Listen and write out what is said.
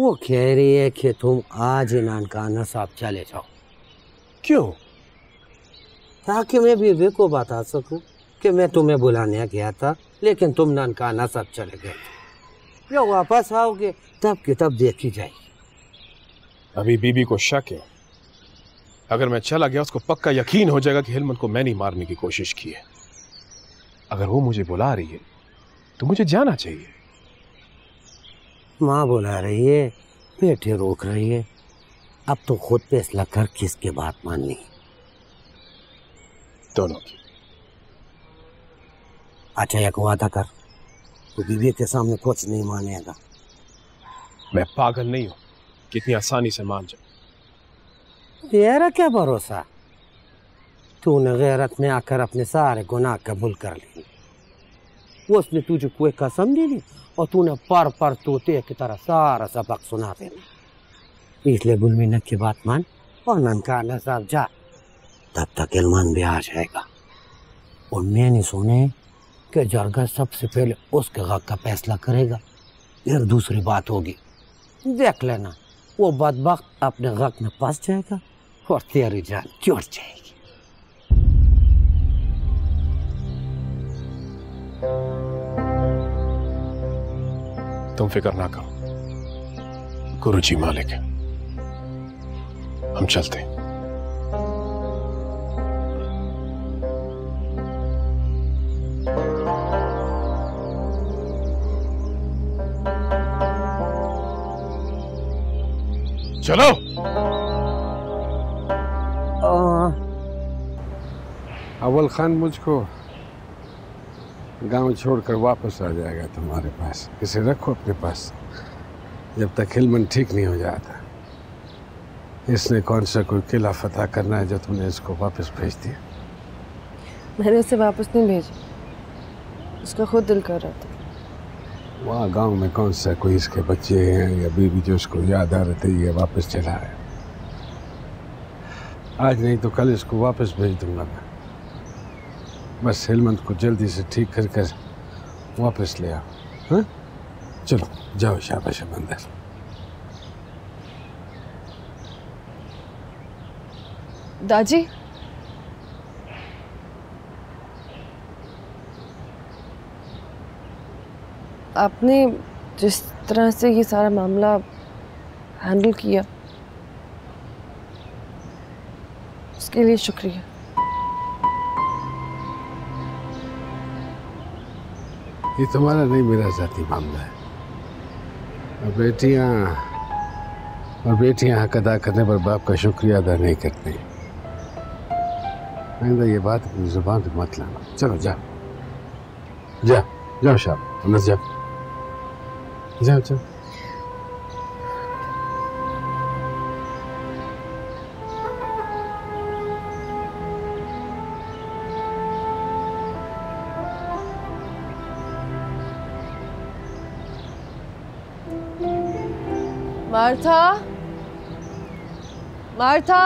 वो कह रही है कि तुम आज ही नानकाना साहब चले जाओ। क्यों? ताकि मैं बीबी को बता सकूं कि मैं तुम्हें बुलाने गया था लेकिन तुम नानकाना साहब चले गए। जब वापस आओगे तब की तब देखी जाएगी। अभी बीबी को शक है, अगर मैं चला गया उसको पक्का यकीन हो जाएगा कि हिलमत को मैंने मारने की कोशिश की है। अगर वो मुझे बुला रही है तो मुझे जाना चाहिए। माँ बुला रही है, बेटे रोक रही है, अब तो खुद फैसला कर किसकी बात माननी। दोनों की। अच्छा एक वादा कर, तो बीवी के सामने कुछ नहीं मानेगा। मैं पागल नहीं हूं कि इतनी आसानी से मान जाऊं। तेरा क्या भरोसा? तूने गैरत में आकर अपने सारे गुनाह कबूल कर लिए। उसने तुझे कोई कसम दी ली और तूने पर तोते की तरह सारा सबक सुना देना। इसलिए गुलमीना की बात मान और नानकाना साहब जा, तब तक इल्मान भी आ जाएगा। और मैंने सुने कि जरगा सबसे पहले उसके हक का फैसला करेगा, फिर दूसरी बात होगी। देख लेना, वो बदबख्त अपने हक में फंस जाएगा और तेरी जान चढ़ जाएगी। तुम फिक्र ना करो, गुरुजी मालिक है, हम चलते हैं। चलो। अव्वल खान मुझको गांव छोड़कर वापस आ जाएगा तुम्हारे पास। इसे रखो अपने पास जब तक हिलमन ठीक नहीं हो जाता। इसने कौन सा कोई किला फतह करना है जो तुमने इसको वापस भेज दिया? मैंने उसे वापस नहीं भेजा, उसका खुद दिल कर रहा था। वहाँ गांव में कौन सा कोई इसके बच्चे हैं या बीवी जो उसको याद आ रहे थे ये वापस चला है। आज नहीं तो कल इसको वापस भेज दूंगा मैं। बस हिलमत को जल्दी से ठीक कर कर वापस ले आओ। हाँ चलो जाओ, शाबाश अंदर। दादी, आपने जिस तरह से ये सारा मामला हैंडल किया उसके लिए शुक्रिया। ये तुम्हारा नहीं मेरा जाती मामला है। और बेटियां हक अदा करने पर बाप का शुक्रिया अदा नहीं करती। आइंदा ये बात अपनी जुबान पे मत लाना। चलो जाओ जाओ जाओ, शाबाश अंदर जाओ जाओ जाओ। Martha, Martha.